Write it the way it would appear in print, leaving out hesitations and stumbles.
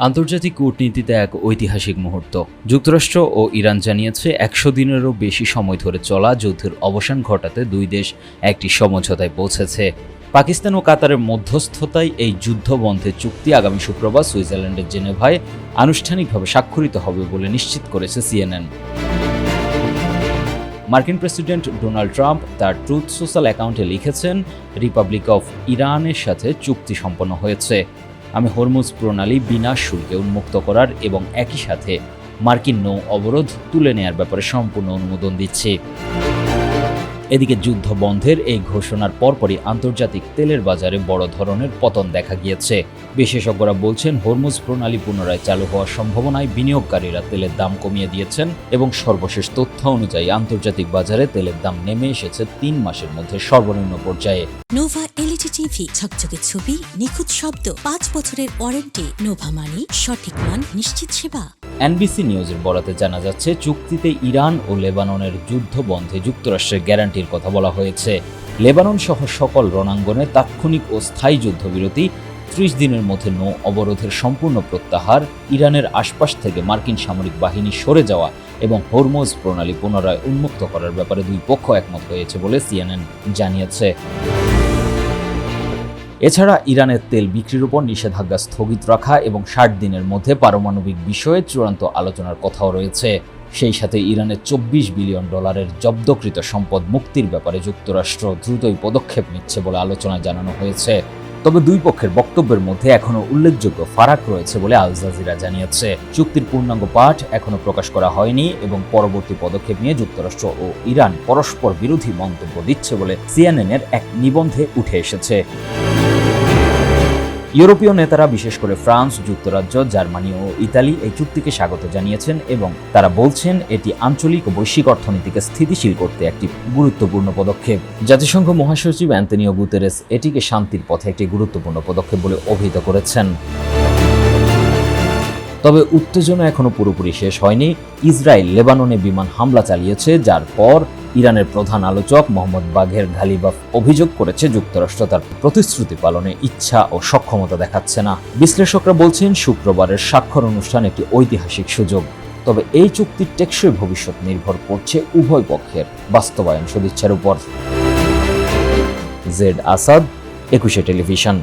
আন্তর্জাতিক কূটনীতিতে এক ঐতিহাসিক মুহূর্ত। যুক্তরাষ্ট্র ও ইরান জানিয়েছে ১০০ দিনেরও বেশি সময় ধরে চলা যুদ্ধের অবসান ঘটাতে দুই দেশ একটি সমঝোতায় পৌঁছেছে। পাকিস্তান ও কাতারের মধ্যস্থতায় এই যুদ্ধবন্ধের চুক্তি আগামী শুক্রবার সুইজারল্যান্ডের জেনেভায় আনুষ্ঠানিকভাবে স্বাক্ষরিত হবে বলে নিশ্চিত করেছে CNN। মার্কিন প্রেসিডেন্ট ডোনাল্ড ট্রাম্প তার ট্রুথ সোশ্যাল অ্যাকাউন্টে লিখেছেন, রিপাবলিক অফ ইরানের সাথে চুক্তি সম্পন্ন হয়েছে। আমি হরমুজ প্রণালী বিনা শুল্কে উন্মুক্ত করার এবং একই সাথে মার্কিন নৌ অবরোধ তুলে নেয়ার ব্যাপারে সম্পূর্ণ অনুমোদন দিচ্ছি। এদিকে যুদ্ধ বন্ধের এই ঘোষণার পরপরই আন্তর্জাতিক তেলের বাজারে বড় ধরনের পতন দেখা গিয়েছে। বিশেষজ্ঞরা বলছেন, হরমুজ প্রণালী পুনরায় চালু হওয়ার সম্ভাবনায় বিনিয়োগকারীরা তেলের দাম কমিয়ে দিয়েছেন এবং সর্বশেষ তথ্য অনুযায়ী আন্তর্জাতিক বাজারে তেলের দাম নেমে এসেছে 3 মাসের মধ্যে সর্বনিম্ন পর্যায়ে। নোভা এলইডি টিভি, ঝকঝকে ছবি, নিখুঁত শব্দ, 5 বছরের ওয়ারেন্টি। নোভা মানি সঠিক মান, নিশ্চিত সেবা। NBC নিউজের বরাতে জানা যাচ্ছে, চুক্তিতে ইরান ও লেবাননের যুদ্ধ বন্ধে যুক্তরাষ্ট্রের গ্যারান্টির কথা বলা হয়েছে। লেবানন সহ সকল রণাঙ্গনে তাৎক্ষণিক ও স্থায়ী যুদ্ধবিরতি, 30 দিনের মধ্যে নৌ অবরোধের সম্পূর্ণ প্রত্যাহার, ইরানের আশপাশ থেকে মার্কিন সামরিক বাহিনী সরে যাওয়া এবং হরমুজ প্রণালী পুনরায় উন্মুক্ত করার ব্যাপারে দুই পক্ষ একমত হয়েছে বলে CNN জানিয়েছে। এছাড়া ইরানের তেল বিক্রির উপর নিষেধাজ্ঞা স্থগিত রাখা এবং 60 দিনের মধ্যে পারমাণবিক বিষয়ে চূড়ান্ত আলোচনার কথাও রয়েছে। সেই সাথে ইরানের $24 বিলিয়ন জব্দকৃত সম্পদ মুক্তির ব্যাপারে যুক্তরাষ্ট্র দ্রুতই পদক্ষেপ নিচ্ছে বলে আলোচনায় জানানো হয়েছে। তবে দুই পক্ষের বক্তব্যের মধ্যে এখনও উল্লেখযোগ্য ফারাক রয়েছে বলে আল জাজিরা জানিয়েছে। চুক্তির পূর্ণাঙ্গ পাঠ এখনও প্রকাশ করা হয়নি এবং পরবর্তী পদক্ষেপ নিয়ে যুক্তরাষ্ট্র ও ইরান পরস্পর বিরোধী মন্তব্য দিচ্ছে বলে CNN-এর এক নিবন্ধে উঠে এসেছে। ইউরোপীয় নেতারা, বিশেষ করে ফ্রান্স, যুক্তরাজ্য, জার্মানি ও ইতালি এই চুক্তিকে স্বাগত জানিয়েছেন এবং তারা বলছেন এটি আঞ্চলিক ও বৈশ্বিক অর্থনীতিকে স্থিতিশীল করতে একটি গুরুত্বপূর্ণ পদক্ষেপ। জাতিসংঘ মহাসচিব অ্যান্তোনিও গুতেরেস এটিকে শান্তির পথে একটি গুরুত্বপূর্ণ পদক্ষেপ বলে অভিহিত করেছেন। তবে উত্তেজনা এখনো পুরোপুরি শেষ হয়নি। ইসরায়েল লেবাননে বিমান হামলা চালিয়েছে, যার পর ইরানের প্রধান আলোচক মোহাম্মদ বাঘের ঘালিবাফ অভিযোগ করেছে যুক্তরাষ্ট্র তার প্রতিশ্রুতি পালনে ইচ্ছা ও সক্ষমতা দেখাচ্ছে না। বিশ্লেষকরা বলছেন, শুক্রবারের স্বাক্ষর অনুষ্ঠান একটি ঐতিহাসিক সুযোগ। তবে এই চুক্তির টেকসই ভবিষ্যৎ নির্ভর করছে উভয় পক্ষের বাস্তবায়ন সদিচ্ছার উপর। Z Asad, 21 television.